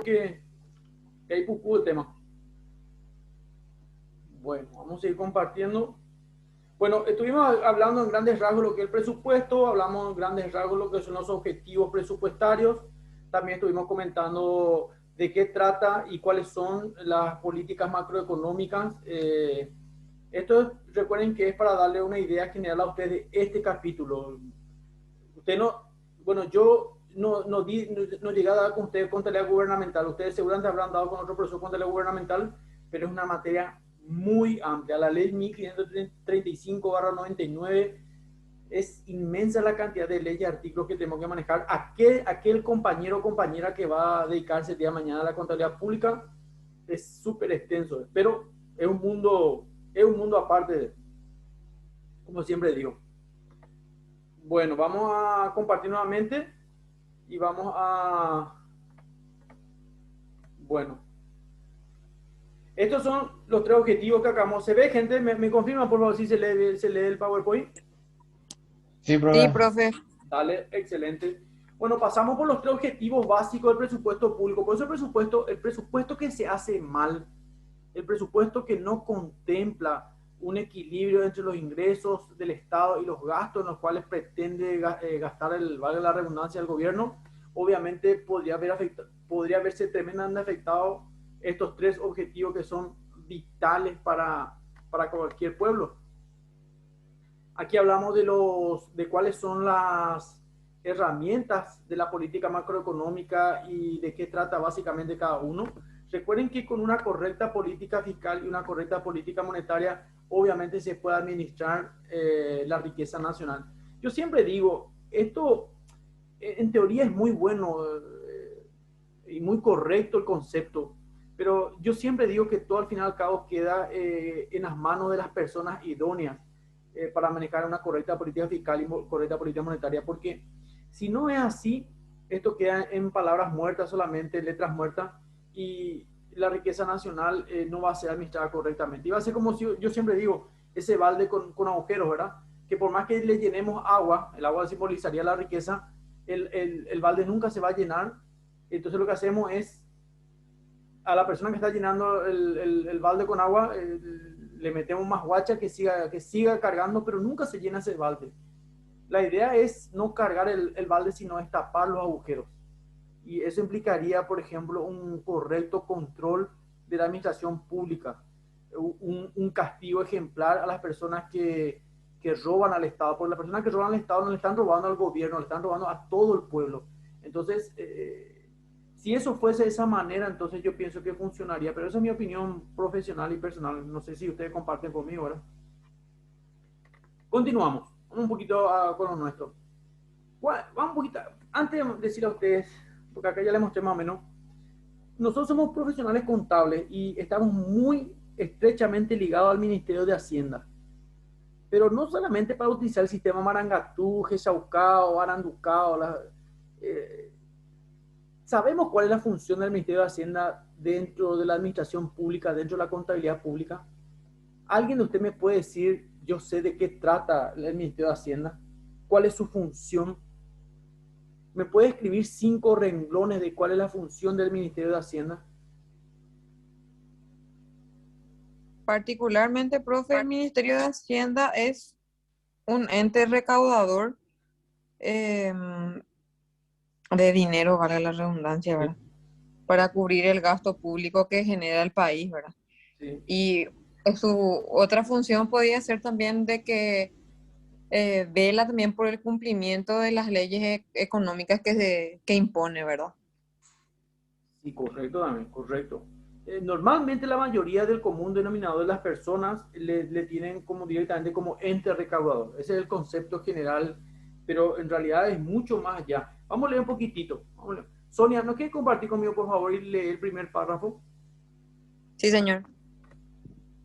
que hay pupú el tema. Bueno, vamos a seguir compartiendo. Bueno, estuvimos hablando en grandes rasgos lo que es el presupuesto, hablamos en grandes rasgos lo que son los objetivos presupuestarios, también estuvimos comentando de qué trata y cuáles son las políticas macroeconómicas. Esto recuerden que es para darle una idea general a ustedes de este capítulo. Usted no, bueno, yo no llegué a dar con ustedes contabilidad gubernamental, ustedes seguramente habrán dado con otro profesor contabilidad gubernamental, pero es una materia muy amplia. La ley 1535/99 es inmensa la cantidad de leyes y artículos que tenemos que manejar. Aquel compañero o compañera que va a dedicarse el día de mañana a la contabilidad pública es súper extenso, pero es un mundo aparte, como siempre digo. Bueno, vamos a compartir nuevamente y vamos a... Bueno, estos son los tres objetivos que acabamos. ¿Se ve, gente? ¿Me confirma, por favor, si se lee el PowerPoint? Sí, Sí, profe. profe. Dale, excelente. Bueno, pasamos por los tres objetivos básicos del presupuesto público. Por eso el presupuesto que se hace mal, el presupuesto que no contempla un equilibrio entre los ingresos del Estado y los gastos en los cuales pretende gastar valga la redundancia del gobierno, obviamente podría verse tremendamente afectado estos tres objetivos que son vitales para cualquier pueblo. Aquí hablamos de cuáles son las herramientas de la política macroeconómica y de qué trata básicamente cada uno. Recuerden que con una correcta política fiscal y una correcta política monetaria, obviamente se puede administrar la riqueza nacional. Yo siempre digo, esto en teoría es muy bueno y muy correcto el concepto, pero yo siempre digo que todo al final y al cabo queda en las manos de las personas idóneas para manejar una correcta política fiscal y correcta política monetaria, porque si no es así, esto queda en palabras muertas solamente, letras muertas, y la riqueza nacional no va a ser administrada correctamente. Y va a ser como si, yo siempre digo, ese balde con agujeros, ¿verdad? Que por más que le llenemos agua, el agua simbolizaría la riqueza, el balde nunca se va a llenar. Entonces lo que hacemos es a la persona que está llenando el balde con agua, le metemos más guacha que siga cargando, pero nunca se llena ese balde. La idea es no cargar el balde, sino es tapar los agujeros. Y eso implicaría, por ejemplo, un correcto control de la administración pública, un castigo ejemplar a las personas que roban al Estado, porque las personas que roban al Estado no le están robando al gobierno, le están robando a todo el pueblo. Entonces, si eso fuese de esa manera, entonces yo pienso que funcionaría, pero esa es mi opinión profesional y personal. No sé si ustedes comparten conmigo, ¿verdad? Continuamos. Vamos un poquito con lo nuestro. Vamos un poquito, antes de decir a ustedes, porque acá ya les mostré más o menos, nosotros somos profesionales contables y estamos muy estrechamente ligados al Ministerio de Hacienda. Pero no solamente para utilizar el sistema Marangatú, Gesaucao, Aranducao, eh, ¿sabemos cuál es la función del Ministerio de Hacienda dentro de la administración pública, dentro de la contabilidad pública? ¿Alguien de usted me puede decir, yo sé de qué trata el Ministerio de Hacienda? ¿Cuál es su función? ¿Me puede escribir 5 renglones de cuál es la función del Ministerio de Hacienda? Particularmente, profe, el Ministerio de Hacienda es un ente recaudador eh, de dinero, vale la redundancia, Sí, ¿verdad? Para cubrir el gasto público que genera el país, ¿verdad? sí. Y su otra función podría ser también de que vela también por el cumplimiento de las leyes económicas que impone, ¿verdad? Sí, correcto, también, correcto. Normalmente la mayoría del común denominador de las personas le tienen como directamente como ente recaudador. Ese es el concepto general, pero en realidad es mucho más allá. Vamos a leer un poquitito. Vamos a leer. Sonia, ¿no quieres compartir conmigo, por favor, y leer el primer párrafo? Sí, señor.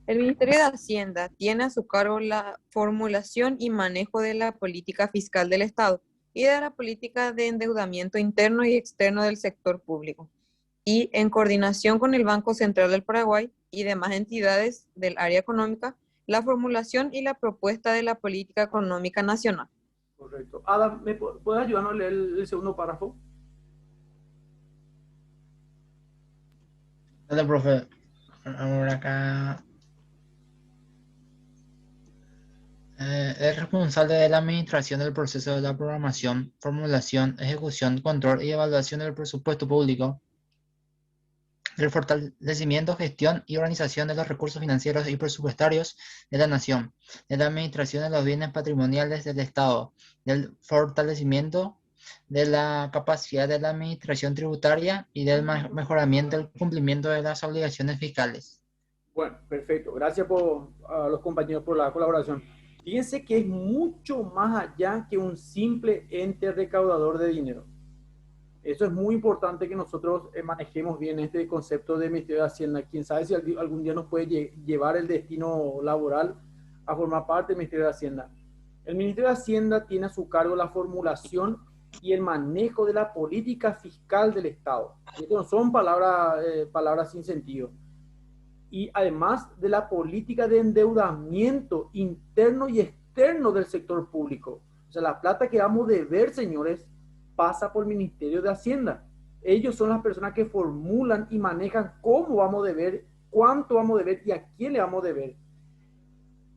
El Ministerio de Hacienda tiene a su cargo la formulación y manejo de la política fiscal del Estado y de la política de endeudamiento interno y externo del sector público, y en coordinación con el Banco Central del Paraguay y demás entidades del área económica, la formulación y la propuesta de la política económica nacional. Correcto. Adam, ¿me puedes ayudarnos a leer el segundo párrafo? Dale, profe. Ahora acá. Es responsable de la administración del proceso de la programación, formulación, ejecución, control y evaluación del presupuesto público, del fortalecimiento, gestión y organización de los recursos financieros y presupuestarios de la nación, de la administración de los bienes patrimoniales del Estado, del fortalecimiento de la capacidad de la administración tributaria y del mejoramiento del cumplimiento de las obligaciones fiscales. Bueno, perfecto. Gracias a los compañeros por la colaboración. Fíjense que es mucho más allá que un simple ente recaudador de dinero. Eso es muy importante que nosotros manejemos bien este concepto de Ministerio de Hacienda. Quién sabe si algún día nos puede llevar el destino laboral a formar parte del Ministerio de Hacienda. El Ministerio de Hacienda tiene a su cargo la formulación y el manejo de la política fiscal del Estado. Esto no son palabras sin sentido. Y además de la política de endeudamiento interno y externo del sector público. O sea, la plata que vamos a deber, señores, pasa por el Ministerio de Hacienda. Ellos son las personas que formulan y manejan cómo vamos a deber, cuánto vamos a deber y a quién le vamos a deber.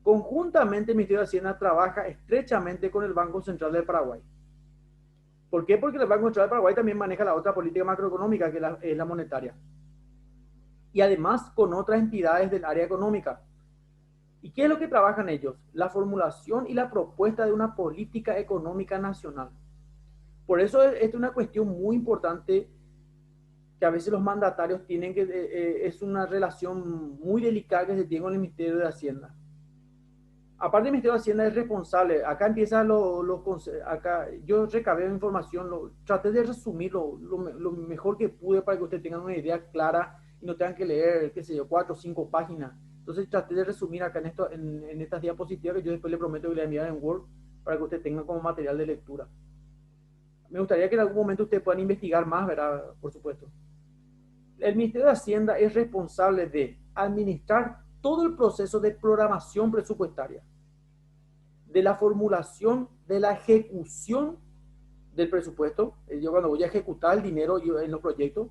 Conjuntamente, el Ministerio de Hacienda trabaja estrechamente con el Banco Central del Paraguay. ¿Por qué? Porque el Banco Central del Paraguay también maneja la otra política macroeconómica, que es la monetaria. Y además con otras entidades del área económica. ¿Y qué es lo que trabajan ellos? La formulación y la propuesta de una política económica nacional. Por eso es una cuestión muy importante que a veces los mandatarios tienen es una relación muy delicada que se tiene con el Ministerio de Hacienda. Aparte, el Ministerio de Hacienda es responsable. Acá empieza acá yo recabé información, traté de resumir lo mejor que pude para que ustedes tengan una idea clara y no tengan que leer, qué sé yo, 4 o 5 páginas. Entonces traté de resumir acá en estas diapositivas que yo después le prometo que le enviar en Word para que ustedes tengan como material de lectura. Me gustaría que en algún momento ustedes puedan investigar más, ¿verdad? Por supuesto. El Ministerio de Hacienda es responsable de administrar todo el proceso de programación presupuestaria, de la formulación, de la ejecución del presupuesto. Yo cuando voy a ejecutar el dinero en los proyectos,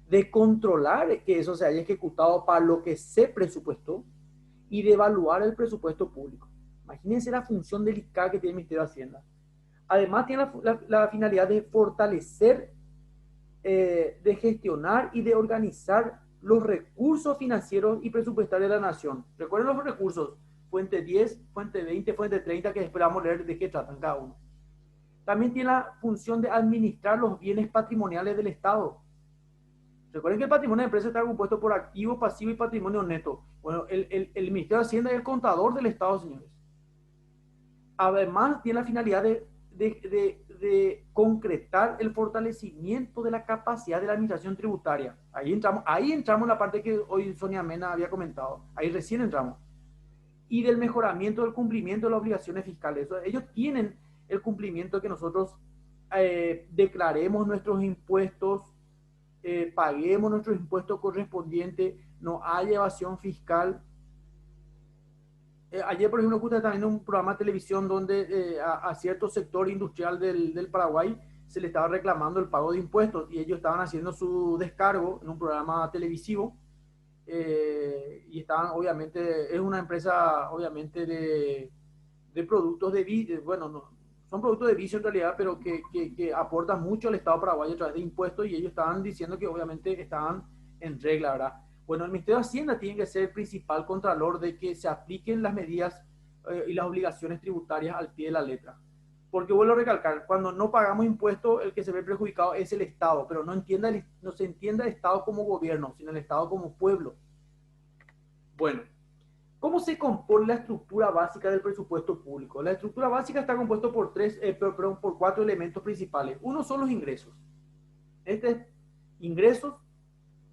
de controlar que eso se haya ejecutado para lo que se presupuestó y de evaluar el presupuesto público. Imagínense la función delicada que tiene el Ministerio de Hacienda. Además tiene la finalidad de fortalecer, de gestionar y de organizar los recursos financieros y presupuestarios de la nación. Recuerden los recursos, fuente 10, fuente 20, fuente 30, que esperamos leer de qué tratan cada uno. También tiene la función de administrar los bienes patrimoniales del Estado. Recuerden que el patrimonio de empresa está compuesto por activo, pasivo y patrimonio neto. Bueno, el Ministerio de Hacienda es el contador del Estado, señores. Además, tiene la finalidad de concretar el fortalecimiento de la capacidad de la administración tributaria. Ahí entramos en la parte que hoy Sonia Mena había comentado. Ahí recién entramos. Y del mejoramiento del cumplimiento de las obligaciones fiscales. Ellos tienen el cumplimiento que nosotros declaremos nuestros impuestos, paguemos nuestros impuestos correspondientes, no haya evasión fiscal. Ayer, por ejemplo, justo también un programa de televisión donde a cierto sector industrial del Paraguay se le estaba reclamando el pago de impuestos y ellos estaban haciendo su descargo en un programa televisivo y estaban, obviamente, es una empresa, obviamente, de productos bueno, no, son productos de vicio en realidad, pero que aportan mucho al Estado paraguayo a través de impuestos y ellos estaban diciendo que obviamente estaban en regla, ¿verdad? Bueno, el Ministerio de Hacienda tiene que ser el principal contralor de que se apliquen las medidas y las obligaciones tributarias al pie de la letra. Porque vuelvo a recalcar, cuando no pagamos impuestos, el que se ve perjudicado es el Estado, pero no se entienda el Estado como gobierno, sino el Estado como pueblo. Bueno, ¿cómo se compone la estructura básica del presupuesto público? La estructura básica está compuesta por 4 elementos principales. Uno son los ingresos. Ingresos.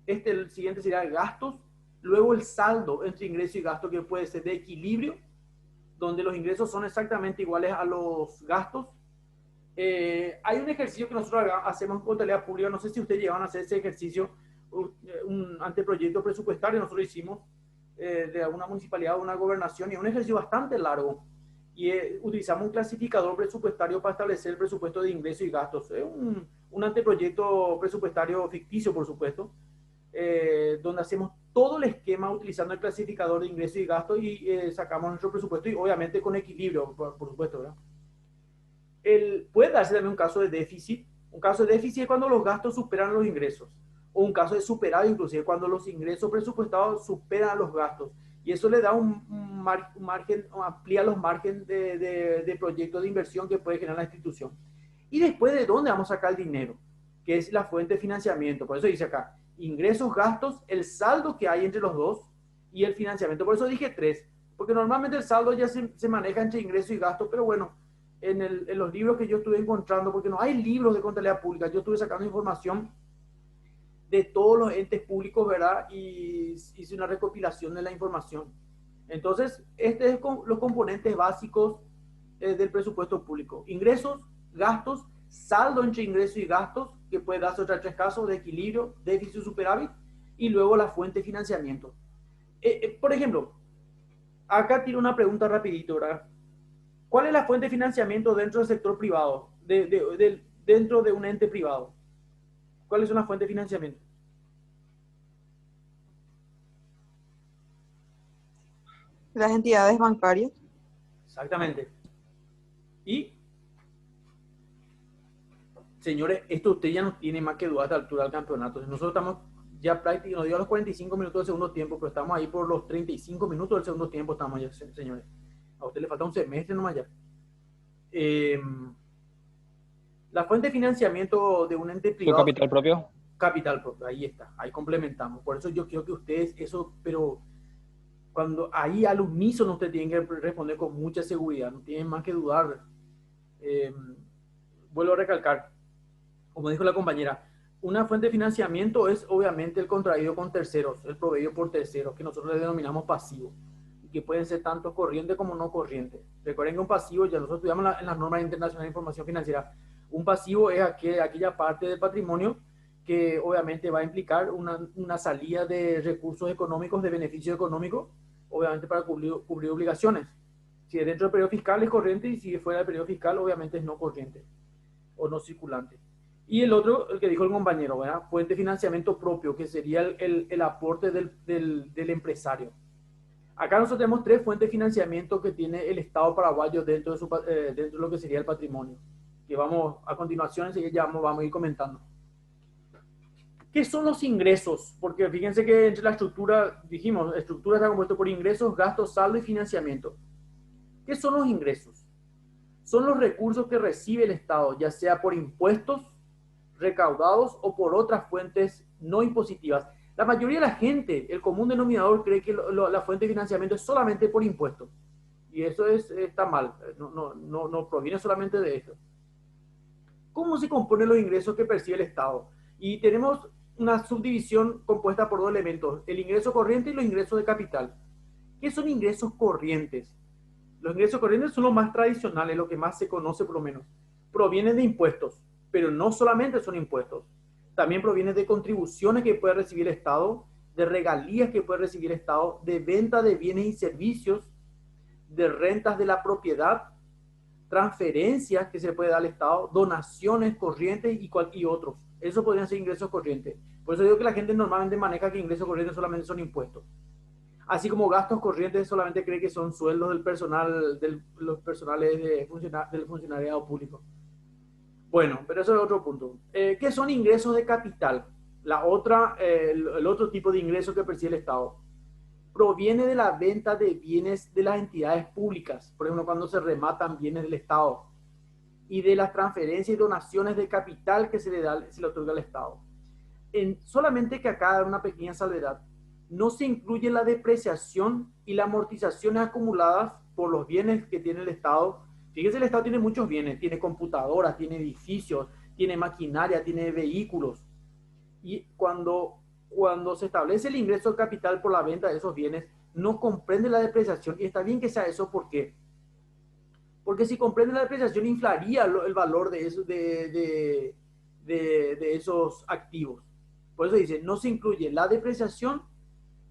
El siguiente sería gastos, luego el saldo entre ingreso y gasto, que puede ser de equilibrio, donde los ingresos son exactamente iguales a los gastos. Hay un ejercicio que nosotros hacemos en contabilidad pública, no sé si ustedes llevan a hacer ese ejercicio, un anteproyecto presupuestario nosotros hicimos de alguna municipalidad o una gobernación, y es un ejercicio bastante largo, y utilizamos un clasificador presupuestario para establecer el presupuesto de ingresos y gastos. Es un anteproyecto presupuestario ficticio, por supuesto, donde hacemos todo el esquema utilizando el clasificador de ingresos y gastos y sacamos nuestro presupuesto y obviamente con equilibrio, por supuesto, ¿verdad? Puede darse también un caso de déficit. Un caso de déficit es cuando los gastos superan los ingresos. O un caso de superado, inclusive cuando los ingresos presupuestados superan los gastos. Y eso le da un margen, amplía los márgenes de proyectos de inversión que puede generar la institución. Y después, ¿de dónde vamos a sacar el dinero? Que es la fuente de financiamiento. Por eso dice acá, ingresos, gastos, el saldo que hay entre los dos y el financiamiento. Por eso dije 3, porque normalmente el saldo ya se maneja entre ingresos y gastos, pero bueno, en los libros que yo estuve encontrando, porque no hay libros de contabilidad pública, yo estuve sacando información de todos los entes públicos, ¿verdad? Y hice una recopilación de la información. Entonces, este es los componentes básicos del presupuesto público. Ingresos, gastos, saldo entre ingresos y gastos, que puede darse otros 3 casos de equilibrio, déficit y superávit, y luego la fuente de financiamiento. Por ejemplo, acá tiro una pregunta rapidito, ¿verdad? ¿Cuál es la fuente de financiamiento dentro del sector privado, dentro de un ente privado? ¿Cuál es una fuente de financiamiento? Las entidades bancarias. Exactamente. Y, señores, esto usted ya no tiene más que dudas a esta altura del campeonato. Nosotros estamos ya prácticamente, nos dio los 45 minutos del segundo tiempo, pero estamos ahí por los 35 minutos del segundo tiempo, estamos ya, señores. A usted le falta un semestre nomás ya. La fuente de financiamiento de un ente privado. ¿Su capital propio? Capital propio, ahí está, ahí complementamos. Por eso yo quiero que ustedes, eso, pero cuando ahí al unísono usted tiene que responder con mucha seguridad, no tienen más que dudar. Vuelvo a recalcar, como dijo la compañera, una fuente de financiamiento es obviamente el contraído con terceros, el proveído por terceros, que nosotros le denominamos pasivo, y que pueden ser tanto corriente como no corriente. Recuerden que un pasivo, ya nosotros estudiamos en las normas internacionales de información financiera, un pasivo es aquella parte del patrimonio que obviamente va a implicar una salida de recursos económicos, de beneficio económico, obviamente para cubrir obligaciones. Si es dentro del periodo fiscal es corriente y si es fuera del periodo fiscal obviamente es no corriente o no circulante. Y el otro, el que dijo el compañero, ¿verdad? Fuente de financiamiento propio, que sería el aporte del empresario. Acá nosotros tenemos 3 fuentes de financiamiento que tiene el Estado paraguayo dentro de lo que sería el patrimonio, que vamos a continuación, ya vamos a ir comentando. ¿Qué son los ingresos? Porque fíjense que entre la estructura, dijimos, la estructura está compuesta por ingresos, gastos, saldo y financiamiento. ¿Qué son los ingresos? Son los recursos que recibe el Estado, ya sea por impuestos recaudados o por otras fuentes no impositivas. La mayoría de la gente, el común denominador, cree que la fuente de financiamiento es solamente por impuestos. Y eso está mal, no proviene solamente de esto. ¿Cómo se componen los ingresos que percibe el Estado? Y tenemos una subdivisión compuesta por 2 elementos, el ingreso corriente y los ingresos de capital. ¿Qué son ingresos corrientes? Los ingresos corrientes son los más tradicionales, lo que más se conoce por lo menos. Provienen de impuestos, pero no solamente son impuestos. También provienen de contribuciones que puede recibir el Estado, de regalías que puede recibir el Estado, de venta de bienes y servicios, de rentas de la propiedad, transferencias que se puede dar al Estado, donaciones corrientes y otros. Eso podrían ser ingresos corrientes. Por eso digo que la gente normalmente maneja que ingresos corrientes solamente son impuestos. Así como gastos corrientes solamente cree que son sueldos del personal, los personales del funcionariado público. Bueno, pero eso es otro punto. ¿Qué son ingresos de capital? El otro tipo de ingreso que percibe el Estado proviene de la venta de bienes de las entidades públicas, por ejemplo, cuando se rematan bienes del Estado, y de las transferencias y donaciones de capital que se le otorga al Estado. Solamente que acá hay una pequeña salvedad. No se incluye la depreciación y las amortizaciones acumuladas por los bienes que tiene el Estado. Fíjense, el Estado tiene muchos bienes, tiene computadoras, tiene edificios, tiene maquinaria, tiene vehículos. Y cuando se establece el ingreso de capital por la venta de esos bienes, no comprende la depreciación. Y está bien que sea eso, ¿por qué? Porque si comprende la depreciación, inflaría el valor de esos activos. Por eso dice, no se incluye la depreciación,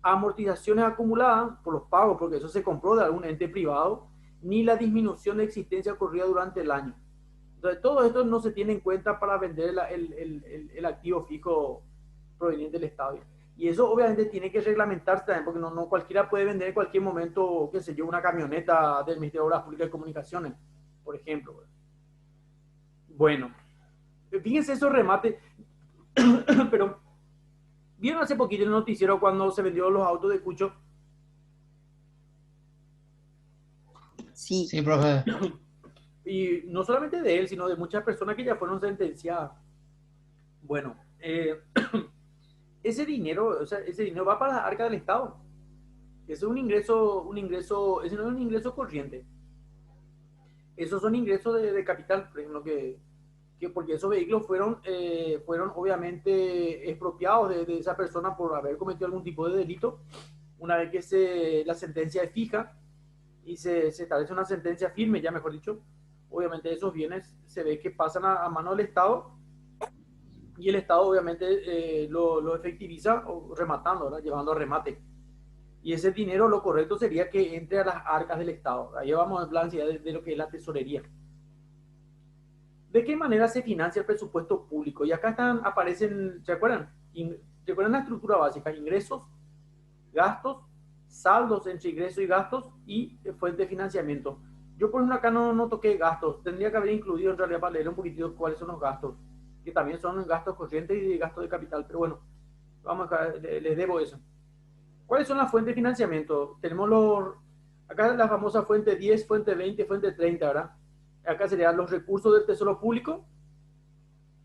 amortizaciones acumuladas por los pagos, porque eso se compró de algún ente privado, ni la disminución de existencia ocurrida durante el año. Entonces, todo esto no se tiene en cuenta para vender el activo fijo proveniente del Estado. Y eso obviamente tiene que reglamentarse también, porque no cualquiera puede vender en cualquier momento, qué sé yo, una camioneta del Ministerio de Obras Públicas y Comunicaciones, por ejemplo. Bueno, fíjense esos remates, pero vieron hace poquito en el noticiero cuando se vendió los autos de Cucho. Sí. Sí, profe. Y no solamente de él, sino de muchas personas que ya fueron sentenciadas. Bueno, ese dinero, o sea, ese dinero va para la arca del Estado. Ese es ese no es un ingreso corriente. Esos son ingresos de capital, por ejemplo, porque esos vehículos fueron obviamente expropiados de esa persona por haber cometido algún tipo de delito. Una vez que la sentencia es fija y se establece una sentencia firme, ya mejor dicho, obviamente esos bienes se ve que pasan a mano del Estado y el Estado obviamente lo efectiviza rematando, ¿verdad? Llevando a remate. Y ese dinero lo correcto sería que entre a las arcas del Estado. Ahí vamos a hablar de lo que es la tesorería. ¿De qué manera se financia el presupuesto público? Y acá aparecen, ¿se acuerdan? ¿Se acuerdan la estructura básica? Ingresos, gastos, saldos entre ingresos y gastos y fuente de financiamiento. Yo por ejemplo acá no toqué gastos. Tendría que haber incluido en realidad para leer un poquitito cuáles son los gastos, que también son gastos corrientes y gastos de capital. Pero bueno, les debo eso. ¿Cuáles son las fuentes de financiamiento? Tenemos acá la famosa fuente 10, fuente 20, fuente 30, ¿verdad? Acá serían los recursos del Tesoro Público.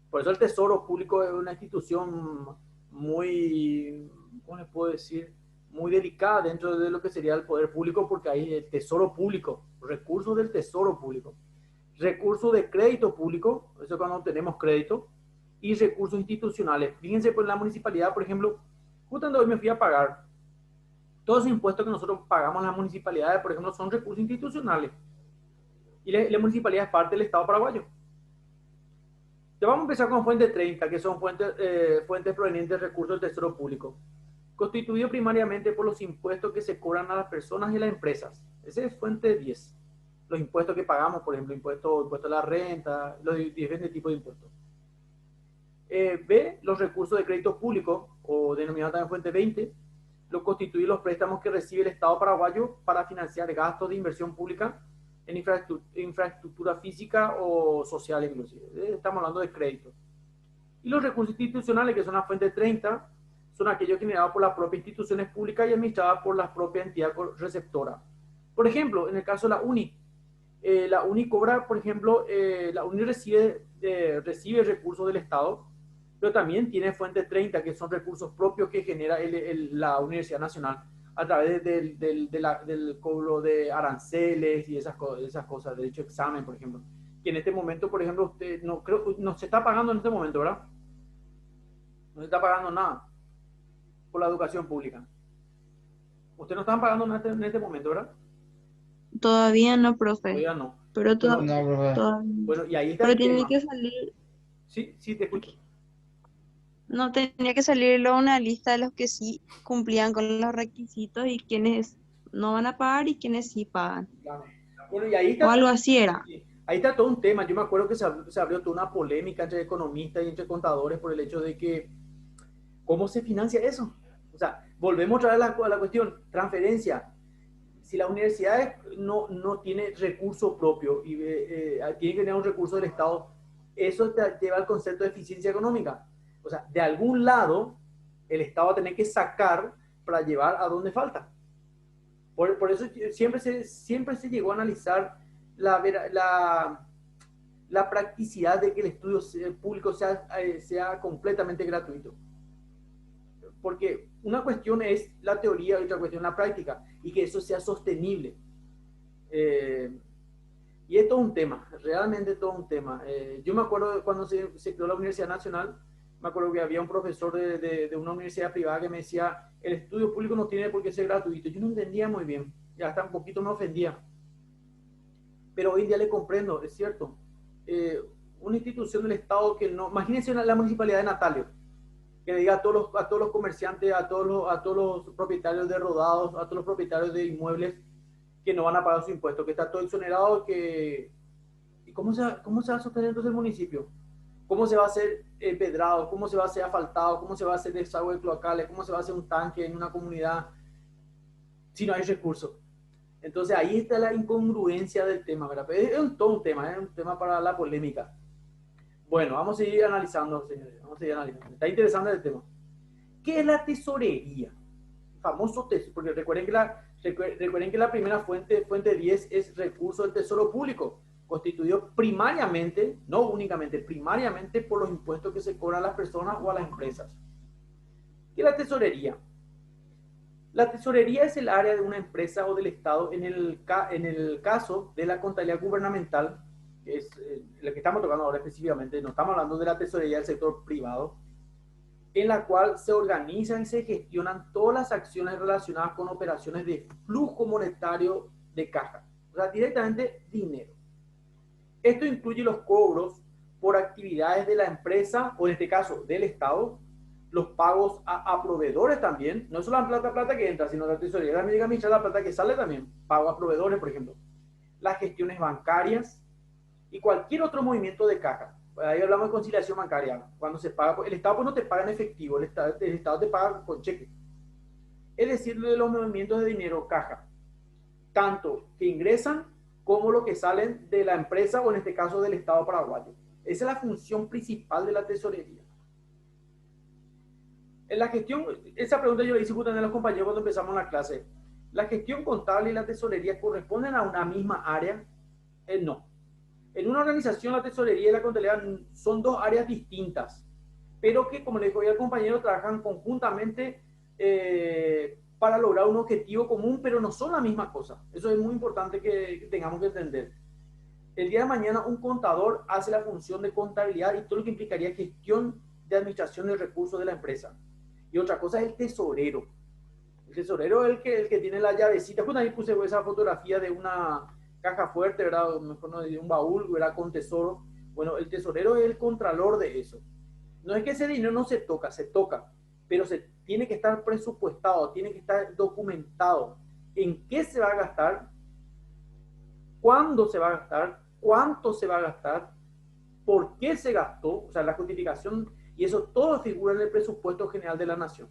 Por eso el Tesoro Público es una institución muy, ¿cómo les puedo decir? Muy delicada dentro de lo que sería el poder público, porque hay el Tesoro Público, recursos del Tesoro Público, recursos de crédito público, eso es cuando tenemos crédito, y recursos institucionales. Fíjense, pues la municipalidad, por ejemplo, justamente hoy me fui a pagar. Todos los impuestos que nosotros pagamos a las municipalidades, por ejemplo, son recursos institucionales. Y la municipalidad es parte del Estado paraguayo. Te vamos a empezar con fuente 30, que son fuentes provenientes de recursos del Tesoro Público, constituido primariamente por los impuestos que se cobran a las personas y las empresas. Ese es fuente 10. Los impuestos que pagamos, por ejemplo, impuesto a la renta, los diferentes tipos de impuestos. B, los recursos de crédito público, o denominado también fuente 20, lo constituyen los préstamos que recibe el Estado paraguayo para financiar gastos de inversión pública en infraestructura física o social inclusive. Estamos hablando de crédito. Y los recursos institucionales, que son la fuente 30, son aquellos generados por las propias instituciones públicas y administradas por las propias entidades receptoras. Por ejemplo, en el caso de la UNI cobra, por ejemplo, la UNI recibe recursos del Estado, pero también tiene fuente 30, que son recursos propios que genera la Universidad Nacional a través del cobro de aranceles y esas cosas, derecho a examen, por ejemplo. Que en este momento, por ejemplo, usted no se está pagando en este momento, ¿verdad? No se está pagando nada por la educación pública. Ustedes no están pagando en este momento, ¿verdad? Todavía no, profe. Todavía no. Pero Bueno, No, profe. todavía. bueno, y ahí está Pero el tiene tema. que salir, Sí, te escucho. no tenía que salir luego una lista de los que sí cumplían con los requisitos y quienes no van a pagar y quienes sí pagan. Claro. Bueno, y ahí O está, algo así era. ahí está todo un tema. Yo me acuerdo que se abrió toda una polémica entre economistas y entre contadores por el hecho de que, ¿cómo se financia eso? O sea, volvemos otra vez a la cuestión, transferencia. Si la universidad no tiene recurso propio y tiene que tener un recurso del Estado, eso te lleva al concepto de eficiencia económica. O sea, de algún lado, el Estado va a tener que sacar para llevar a donde falta. Por eso siempre se llegó a analizar la practicidad de que el estudio público sea completamente gratuito. Porque una cuestión es la teoría y otra cuestión la práctica, y que eso sea sostenible. Y es todo un tema, realmente todo un tema. Yo me acuerdo cuando se creó la Universidad Nacional, me acuerdo que había un profesor de una universidad privada que me decía, el estudio público no tiene por qué ser gratuito. Yo no entendía muy bien, y hasta un poquito me ofendía. Pero hoy en día le comprendo, es cierto. Una institución del Estado que no... Imagínense la municipalidad de Natalio, que diga a todos los comerciantes, a todos los propietarios de rodados, a todos los propietarios de inmuebles que no van a pagar su impuesto, que está todo exonerado, ¿y cómo se va a sostener entonces el municipio? ¿Cómo se va a hacer empedrado? ¿Cómo se va a hacer asfaltado? ¿Cómo se va a hacer desagüe cloacales? ¿Cómo se va a hacer un tanque en una comunidad si no hay recursos? Entonces ahí está la incongruencia del tema, ¿verdad? Todo un tema, es un tema para la polémica. Bueno, vamos a seguir analizando, señores. Vamos a seguir analizando. Está interesante el tema. ¿Qué es la tesorería? Famoso tesoro, porque recuerden que la primera fuente 10 es recurso del tesoro público, constituido primariamente, no únicamente, primariamente por los impuestos que se cobran a las personas o a las empresas. ¿Qué es la tesorería? La tesorería es el área de una empresa o del Estado en el caso de la contabilidad gubernamental, que es la que estamos tocando ahora específicamente, no estamos hablando de la tesorería del sector privado, en la cual se organizan y se gestionan todas las acciones relacionadas con operaciones de flujo monetario de caja, o sea, directamente dinero. Esto incluye los cobros por actividades de la empresa, o en este caso del Estado, los pagos a proveedores también, no solo la plata que entra, sino la tesorería también administra la plata que sale también, pago a proveedores, por ejemplo, las gestiones bancarias y cualquier otro movimiento de caja. Ahí hablamos de conciliación bancaria, cuando se paga, el Estado pues no te paga en efectivo, el Estado te paga con cheque. Es decir, de los movimientos de dinero, caja, tanto que ingresan como lo que salen de la empresa o en este caso del Estado paraguayo. Esa es la función principal de la tesorería. En la gestión, esa pregunta yo le hice justamente a los compañeros cuando empezamos la clase. ¿La gestión contable y la tesorería corresponden a una misma área? No. En una organización, la tesorería y la contabilidad son dos áreas distintas, pero que, como le dijo el compañero, trabajan conjuntamente para lograr un objetivo común, pero no son la misma cosa. Eso es muy importante que tengamos que entender. El día de mañana, un contador hace la función de contabilidad y todo lo que implicaría gestión de administración de recursos de la empresa. Y otra cosa es el tesorero. El tesorero es el que tiene la llavecita. Justo ahí puse esa fotografía de una caja fuerte, ¿verdad? Mejor no, de un baúl, ¿verdad? Con tesoro. Bueno, el tesorero es el contralor de eso. No es que ese dinero no se toca, pero se tiene que estar presupuestado, tiene que estar documentado en qué se va a gastar, cuándo se va a gastar, cuánto se va a gastar, por qué se gastó, o sea, la justificación, y eso todo figura en el presupuesto general de la nación,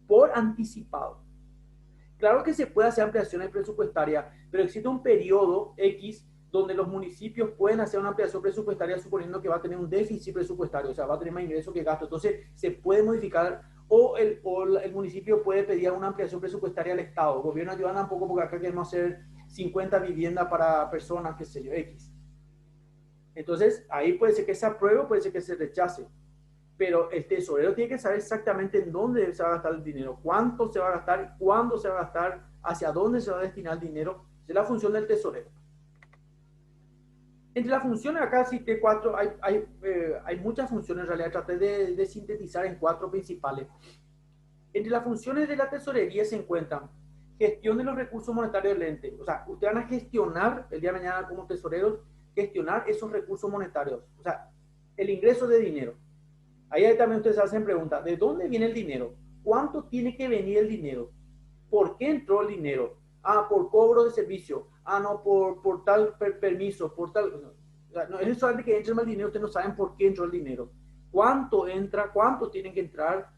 por anticipado. Claro que se puede hacer ampliaciones presupuestarias, pero existe un periodo X donde los municipios pueden hacer una ampliación presupuestaria suponiendo que va a tener un déficit presupuestario, o sea, va a tener más ingresos que gasto. Entonces, se puede modificar o el municipio puede pedir una ampliación presupuestaria al Estado. El gobierno ayuda tampoco porque acá queremos hacer 50 viviendas para personas, qué sé yo, X. Entonces, ahí puede ser que se apruebe, puede ser que se rechace. Pero el tesorero tiene que saber exactamente en dónde se va a gastar el dinero, cuánto se va a gastar, cuándo se va a gastar, hacia dónde se va a destinar el dinero. Esa es la función del tesorero. Entre las funciones acá existe cuatro, hay muchas funciones en realidad, traté de sintetizar en cuatro principales. Entre las funciones de la tesorería se encuentran gestión de los recursos monetarios del ente. O sea, ustedes van a gestionar el día de mañana como tesoreros, gestionar esos recursos monetarios. O sea, el ingreso de dinero. Ahí también ustedes hacen preguntas, ¿de dónde viene el dinero? ¿Cuánto tiene que venir el dinero? ¿Por qué entró el dinero? Ah, por cobro de servicio. Ah, no, por tal permiso, por tal... No es solamente que entre el dinero, ustedes no saben por qué entró el dinero. ¿Cuánto entra? ¿Cuánto tienen que entrar?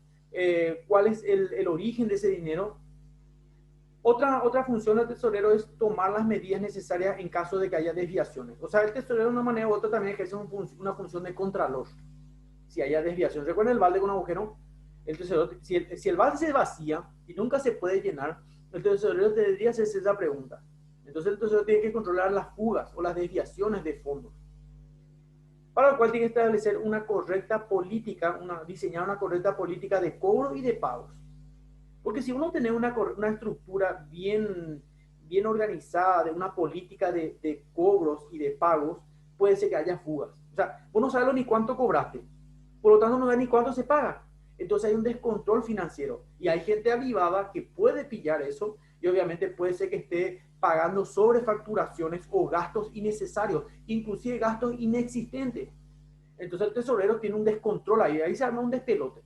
¿Cuál es el origen de ese dinero? Otra función del tesorero es tomar las medidas necesarias en caso de que haya desviaciones. O sea, el tesorero de una manera u otra también ejerce una función de contralor. Si haya desviación. ¿Recuerdan el balde con agujero? El tesorero, si el balde se vacía y nunca se puede llenar, el tesorero debería hacerse esa pregunta. Entonces el tesorero tiene que controlar las fugas o las desviaciones de fondos. Para lo cual tiene que establecer una correcta política, diseñar una correcta política de cobro y de pagos. Porque si uno tiene una estructura bien organizada de una política de cobros y de pagos, puede ser que haya fugas. O sea, vos no sabes ni cuánto cobraste. Por lo tanto, no sabes ni cuánto se paga. Entonces hay un descontrol financiero. Y hay gente avivada que puede pillar eso y obviamente puede ser que esté pagando sobrefacturaciones o gastos innecesarios, inclusive gastos inexistentes. Entonces el tesorero tiene un descontrol ahí se arma un despelote.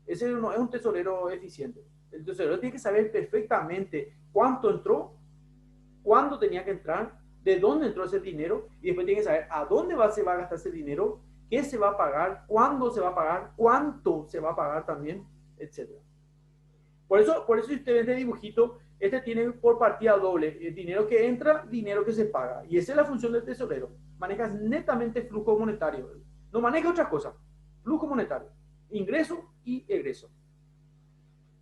Ese no es un tesorero eficiente. El tesorero tiene que saber perfectamente cuánto entró, cuándo tenía que entrar, de dónde entró ese dinero y después tiene que saber a dónde se va a gastar ese dinero, qué se va a pagar, cuándo se va a pagar, cuánto se va a pagar también, etc. Por eso si usted ve este dibujito, este tiene por partida doble, dinero que entra, dinero que se paga. Y esa es la función del tesorero. Maneja netamente flujo monetario. No maneja otra cosa. Flujo monetario, ingreso y egreso.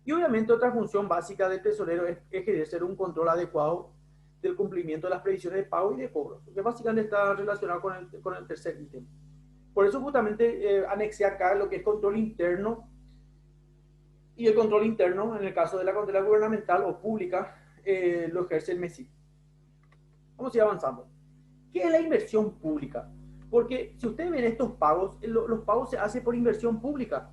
Y obviamente otra función básica del tesorero es ejercer un control adecuado del cumplimiento de las previsiones de pago y de cobro, que básicamente está relacionado con el tercer ítem. Por eso justamente anexé acá lo que es control interno, y el control interno, en el caso de la contabilidad gubernamental o pública, lo ejerce el MESI. Vamos a ir avanzando. ¿Qué es la inversión pública? Porque si ustedes ven estos pagos, los pagos se hacen por inversión pública.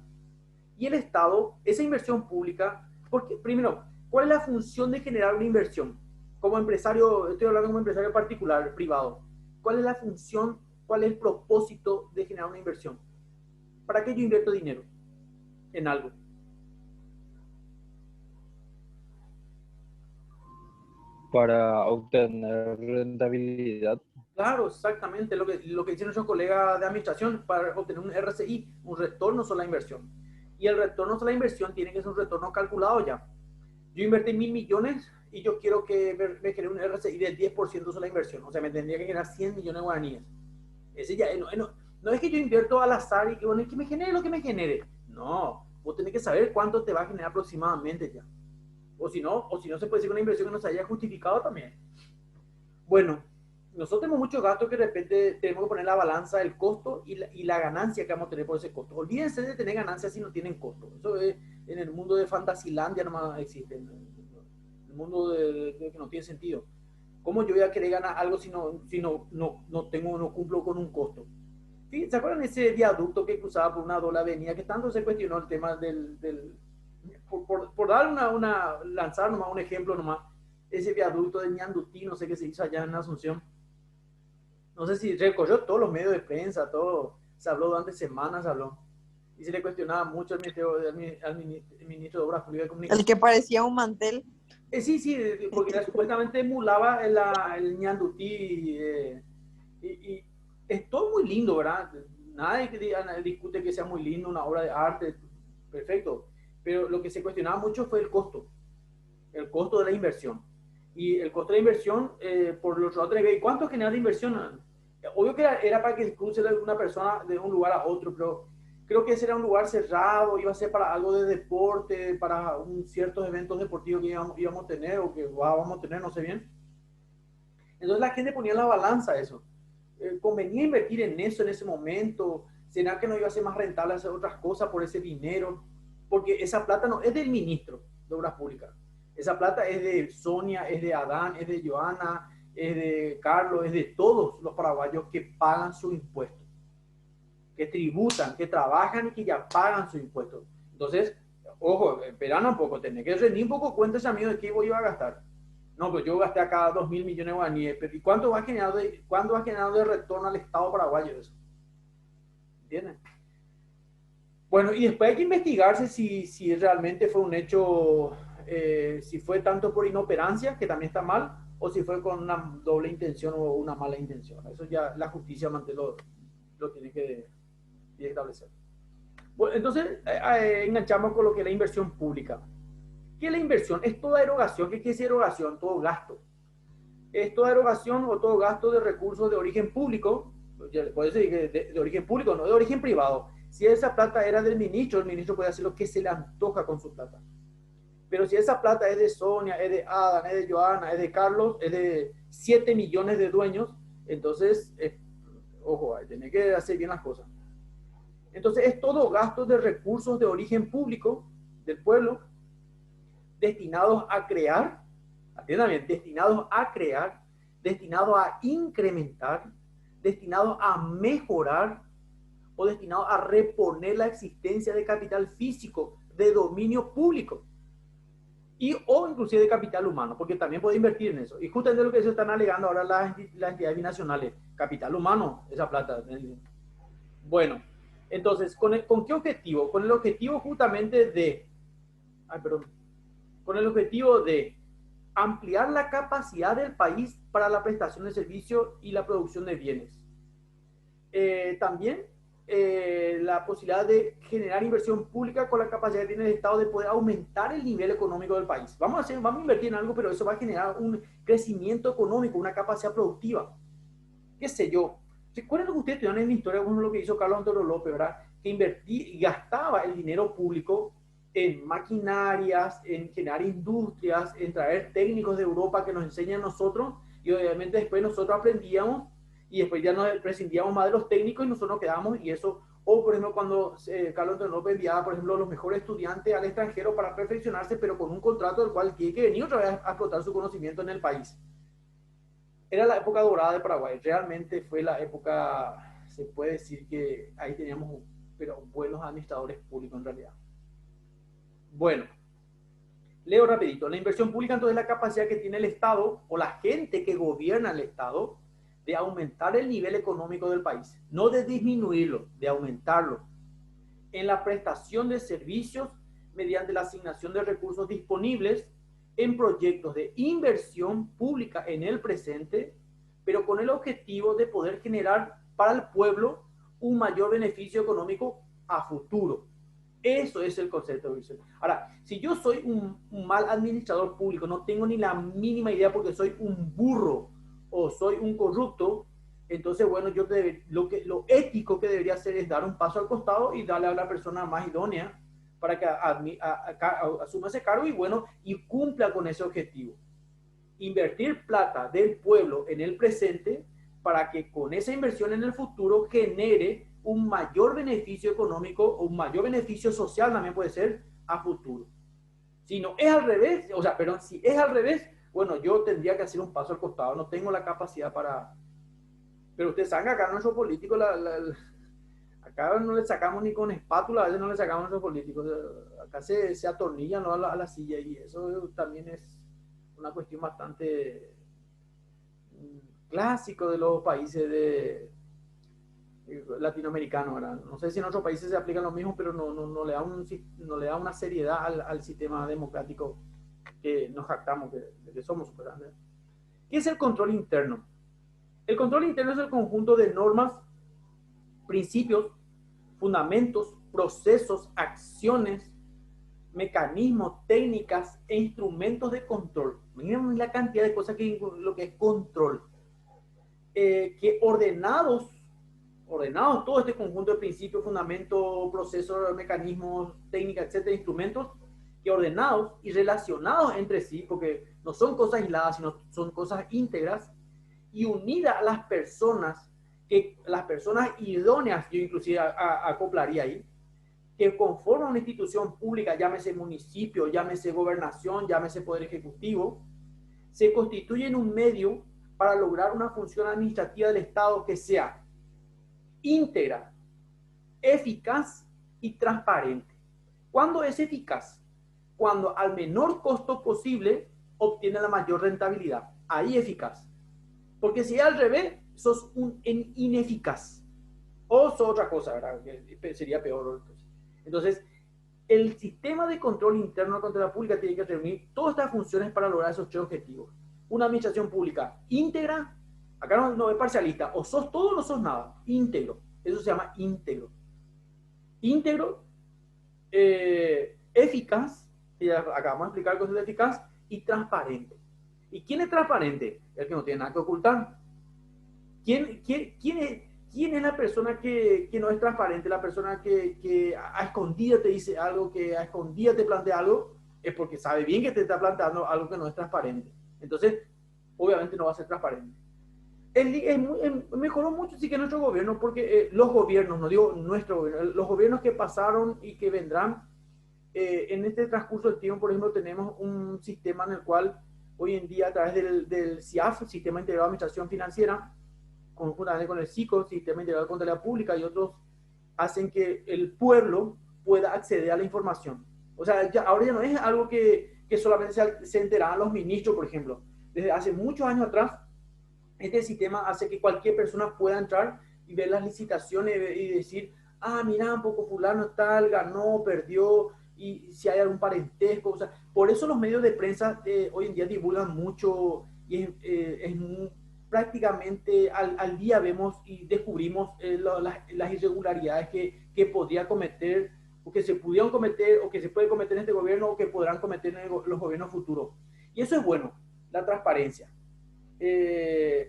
Y el Estado, esa inversión pública, porque primero, ¿cuál es la función de generar una inversión? Como empresario, estoy hablando como empresario particular, privado. ¿Cuál es la función, cuál es el propósito de generar una inversión? ¿Para qué yo invierto dinero en algo? Para obtener rentabilidad. Claro, exactamente, lo que dicen nuestros colegas de administración, para obtener un RCI, un retorno sobre la inversión. Y el retorno sobre la inversión tiene que ser un retorno calculado ya. Yo invertí 1.000 millones y yo quiero que me genere un RCI del 10% sobre la inversión. O sea, me tendría que generar 100 millones de guaraníes. Ese ya, no es que yo invierto al azar y que, bueno, que me genere lo que me genere. No, vos tenés que saber cuánto te va a generar aproximadamente ya. O si no se puede decir una inversión que no se haya justificado también. Bueno, nosotros tenemos muchos gastos que de repente tenemos que poner la balanza del costo y la ganancia que vamos a tener por ese costo. Olvídense de tener ganancias si no tienen costo. Eso es, en el mundo de Fantasilandia nomás existe. En el mundo de que no tiene sentido. ¿Cómo yo voy a querer ganar algo si no cumplo con un costo? ¿Se acuerdan ese viaducto que cruzaba por una doble avenida que tanto se cuestionó el tema por dar lanzar nomás un ejemplo nomás, ese viaducto de Ñandutí, no sé qué se hizo allá en Asunción? No sé si recorrió todos los medios de prensa, todo, se habló durante semanas, y se le cuestionaba mucho al ministro de Obras Públicas de Comunicación. El que parecía un mantel. Sí, porque supuestamente emulaba el Ñandutí, y es todo muy lindo, ¿verdad? Nadie discute que sea muy lindo, una obra de arte, perfecto, pero lo que se cuestionaba mucho fue el costo de la inversión. Y el costo de la inversión, por los otros, ¿cuánto genera de inversión? Obvio que era para que cruce una persona de un lugar a otro, pero creo que ese era un lugar cerrado, iba a ser para algo de deporte, para ciertos eventos deportivos que íbamos a tener o que vamos a tener, no sé bien. Entonces la gente ponía en la balanza eso. ¿Convenía invertir en eso en ese momento? ¿Será que no iba a ser más rentable hacer otras cosas por ese dinero? Porque esa plata no es del ministro de Obras Públicas. Esa plata es de Sonia, es de Adán, es de Joana, es de Carlos, es de todos los paraguayos que pagan su impuesto, que tributan, que trabajan y que ya pagan su impuesto. Entonces, ojo, esperan un poco, tenés que rendir un poco cuentas, amigo, de qué voy a gastar. No, pues yo gasté acá 2.000 millones de guaraníes, ¿y cuánto va a generar de retorno al Estado paraguayo eso? ¿Entienden? Bueno, y después hay que investigarse si realmente fue un hecho, si fue tanto por inoperancia, que también está mal, o si fue con una doble intención o una mala intención. Eso ya la justicia lo tiene que establecer. Bueno, entonces enganchamos con lo que es la inversión pública. ¿Qué es la inversión? Es toda erogación. ¿Qué quiere decir erogación? Todo gasto. Es toda erogación o todo gasto de recursos de origen público, puede ser de origen público, no de origen privado. Si esa plata era del ministro, el ministro puede hacer lo que se le antoja con su plata. Pero si esa plata es de Sonia, es de Adán, es de Joana, es de Carlos, es de 7 millones de dueños, entonces, ojo, hay que que hacer bien las cosas. Entonces, es todo gasto de recursos de origen público del pueblo destinados a crear, atiendan bien, destinados a incrementar, destinados a mejorar o destinados a reponer la existencia de capital físico de dominio público o inclusive de capital humano, porque también puede invertir en eso. Y justamente lo que se están alegando ahora las entidades binacionales, capital humano, esa plata. Bueno, entonces, ¿con qué objetivo? Con el objetivo justamente de, con el objetivo de ampliar la capacidad del país para la prestación de servicios y la producción de bienes. También la posibilidad de generar inversión pública con la capacidad que tiene el Estado de poder aumentar el nivel económico del país. Vamos a invertir en algo, pero eso va a generar un crecimiento económico, una capacidad productiva. ¿Qué sé yo? ¿Recuerdan lo que ustedes estudiaron en la historia? Bueno, lo que hizo Carlos Antonio López, ¿verdad? Que gastaba el dinero público en maquinarias, en generar industrias, en traer técnicos de Europa que nos enseñan a nosotros, y obviamente después nosotros aprendíamos y después ya nos prescindíamos más de los técnicos y nosotros nos quedamos, y eso, o por ejemplo cuando Carlos Antonio López enviaba, por ejemplo, los mejores estudiantes al extranjero para perfeccionarse, pero con un contrato del cual tiene que venir otra vez a explotar su conocimiento en el país. Era la época dorada de Paraguay, realmente fue la época, se puede decir que ahí teníamos, pero buenos administradores públicos en realidad. Bueno, leo rapidito. La inversión pública entonces es la capacidad que tiene el Estado o la gente que gobierna el Estado de aumentar el nivel económico del país, no de disminuirlo, de aumentarlo, en la prestación de servicios mediante la asignación de recursos disponibles en proyectos de inversión pública en el presente, pero con el objetivo de poder generar para el pueblo un mayor beneficio económico a futuro. Eso es el concepto de inversión. Ahora, si yo soy un mal administrador público, no tengo ni la mínima idea porque soy un burro o soy un corrupto, entonces, bueno, lo ético que debería hacer es dar un paso al costado y darle a la persona más idónea para que asuma ese cargo y, bueno, y cumpla con ese objetivo. Invertir plata del pueblo en el presente para que con esa inversión en el futuro genere un mayor beneficio económico o un mayor beneficio social también puede ser a futuro. Si no es al revés, o sea, perdón, si es al revés, bueno, yo tendría que hacer un paso al costado, no tengo la capacidad para... Pero ustedes saben que acá nuestros políticos, acá no le sacamos ni con espátula, a veces no le sacamos a nuestros políticos, acá se atornillan, ¿no? a la silla, y eso también es una cuestión bastante clásico de los países latinoamericanos, ¿verdad? No sé si en otros países se aplican lo mismo, pero no le da una seriedad al sistema democrático que nos jactamos de que somos. ¿Verdad? ¿Qué es el control interno? El control interno es el conjunto de normas, principios, fundamentos, procesos, acciones, mecanismos, técnicas e instrumentos de control. Miren la cantidad de cosas lo que es control. Que ordenados todo este conjunto de principios, fundamentos, procesos, mecanismos, técnicas, etcétera, instrumentos, que ordenados y relacionados entre sí, porque no son cosas aisladas, sino son cosas íntegras, y unidas a las personas idóneas, yo inclusive acoplaría ahí, que conforman una institución pública, llámese municipio, llámese gobernación, llámese poder ejecutivo, se constituyen un medio para lograr una función administrativa del Estado que sea íntegra, eficaz y transparente. ¿Cuándo es eficaz? Cuando al menor costo posible obtiene la mayor rentabilidad. Ahí eficaz. Porque si es al revés, sos un ineficaz. O sos otra cosa, ¿verdad? Que sería peor. Entonces, el sistema de control interno de la contabilidad pública tiene que reunir todas estas funciones para lograr esos tres objetivos. Una administración pública íntegra, acá no es parcialista, o sos todo o no sos nada, íntegro. Eso se llama íntegro. Íntegro, eficaz, y acá vamos a explicar cosas de eficaz, y transparente. ¿Y quién es transparente? El que no tiene nada que ocultar. ¿Quién es la persona que no es transparente? La persona que a escondida te dice algo, que a escondida te plantea algo, es porque sabe bien que te está planteando algo que no es transparente. Entonces, obviamente no va a ser transparente. Mejoró mucho sí que nuestro gobierno, porque los gobiernos, no digo nuestro gobierno, los gobiernos que pasaron y que vendrán, en este transcurso del tiempo, por ejemplo, tenemos un sistema en el cual hoy en día a través del SIAF, Sistema Integrado de Administración Financiera, conjuntamente con el SICO, Sistema Integrado de Contabilidad Pública, y otros, hacen que el pueblo pueda acceder a la información. O sea, ahora ya no es algo que solamente se enteraban los ministros, por ejemplo. Desde hace muchos años atrás, este sistema hace que cualquier persona pueda entrar y ver las licitaciones y decir, mira, un poco fulano tal, ganó, perdió, y si hay algún parentesco. O sea, por eso los medios de prensa hoy en día divulgan mucho, y prácticamente al día vemos y descubrimos las irregularidades que podría cometer, o que se pudieron cometer, o que se puede cometer en este gobierno, o que podrán cometer en los gobiernos futuros. Y eso es bueno, la transparencia.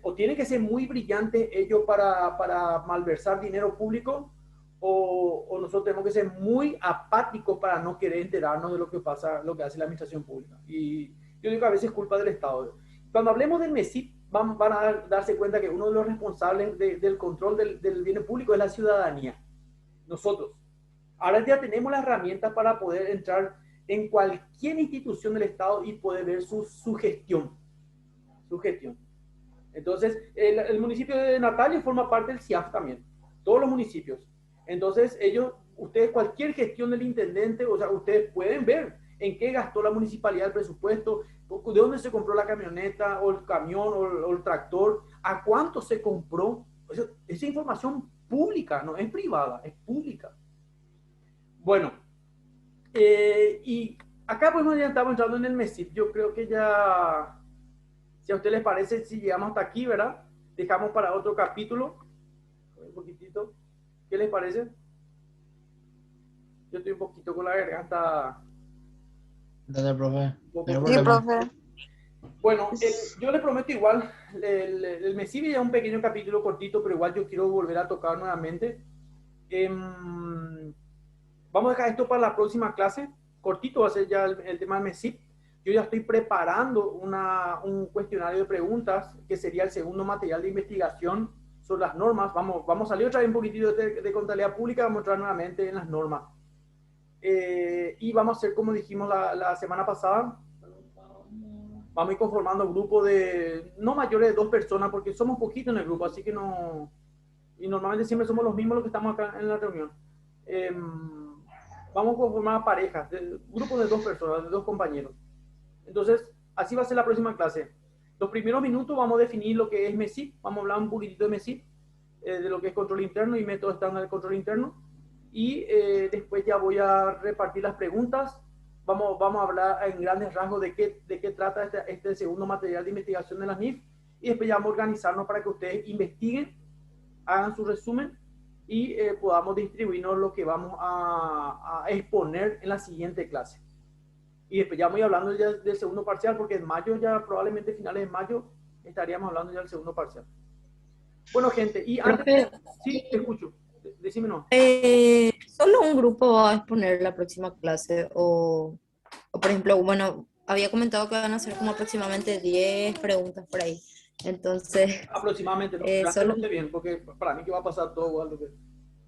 O tiene que ser muy brillante ellos para malversar dinero público, o nosotros tenemos que ser muy apáticos para no querer enterarnos de lo que pasa, lo que hace la administración pública. Y yo digo que a veces es culpa del Estado. Cuando hablemos del MESIP, van a darse cuenta que uno de los responsables del control del bien público es la ciudadanía, nosotros. Ahora ya tenemos las herramientas para poder entrar en cualquier institución del Estado y poder ver su gestión. Su gestión. Entonces, el municipio de Natalia forma parte del CIAF también, todos los municipios. Entonces, ustedes, cualquier gestión del intendente, o sea, ustedes pueden ver en qué gastó la municipalidad el presupuesto, de dónde se compró la camioneta, o el camión, o el tractor, a cuánto se compró. Esa información pública, no es privada, es pública. Bueno, y acá pues ya estamos entrando en el MESIP. Yo creo que ya, si a ustedes les parece, si llegamos hasta aquí, ¿verdad? Dejamos para otro capítulo. Un poquitito. ¿Qué les parece? Yo estoy un poquito con la garganta. Dale, profe. Sí, profe. Bueno, yo les prometo igual, el MESIP ya es un pequeño capítulo cortito, pero igual yo quiero volver a tocar nuevamente. Vamos a dejar esto para la próxima clase. Cortito va a ser ya el tema del MESIP. Yo ya estoy preparando un cuestionario de preguntas que sería el segundo material de investigación sobre las normas. Vamos a salir otra vez un poquitito de contabilidad pública, vamos a entrar nuevamente en las normas. Y vamos a hacer, como dijimos la semana pasada, vamos a ir conformando un grupo de no mayores de 2 personas, porque somos poquitos en el grupo, así que no... Y normalmente siempre somos los mismos los que estamos acá en la reunión. Vamos a conformar parejas, grupos de 2 personas, de 2 compañeros. Entonces, así va a ser la próxima clase. Los primeros minutos vamos a definir lo que es MESIP, vamos a hablar un poquitito de MESIP, de lo que es control interno y método estándar de control interno. Y después ya voy a repartir las preguntas. Vamos a hablar en grandes rasgos de qué trata este segundo material de investigación de las NIF. Y después ya vamos a organizarnos para que ustedes investiguen, hagan su resumen y podamos distribuirnos lo que vamos a exponer en la siguiente clase. Y después ya voy hablando ya del segundo parcial, porque en mayo, ya probablemente finales de mayo, estaríamos hablando ya del segundo parcial. Bueno, gente, y antes... Sí, te escucho. Decime no. ¿Solo un grupo va a exponer la próxima clase? O por ejemplo, bueno, había comentado que van a hacer como aproximadamente 10 preguntas por ahí. Entonces... Aproximadamente, no, solo... no bien, porque para mí que va a pasar todo igual,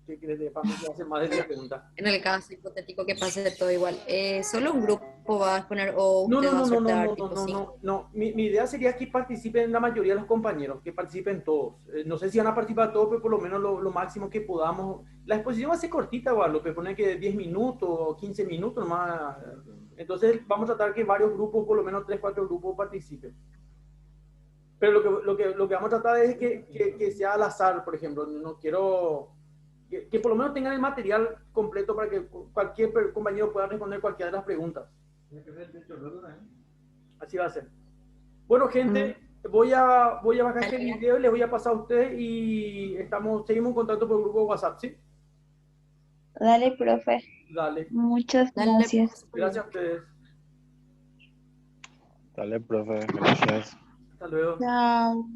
que crees, para mí que va a ser más de 10 preguntas. En el caso hipotético que pase todo igual, ¿solo un grupo va a exponer o usted va a sortear tipo 5? No. Mi idea sería que participen la mayoría de los compañeros, que participen todos. No sé si van a participar todos, pero por lo menos lo máximo que podamos. La exposición va a ser cortita, Guadalupe, pone que 10 minutos o 15 minutos nomás. Entonces vamos a tratar que varios grupos, por lo menos 3, 4 grupos participen. Pero lo que vamos a tratar es que sea al azar, por ejemplo. No quiero... Que por lo menos tengan el material completo para que cualquier compañero pueda responder cualquiera de las preguntas. Así va a ser. Bueno, gente, voy a bajar este video y les voy a pasar a ustedes y seguimos en contacto por el grupo de WhatsApp, ¿sí? Dale, profe. Dale. Muchas gracias. Gracias a ustedes. Dale, profe, gracias. Hasta luego. Chao.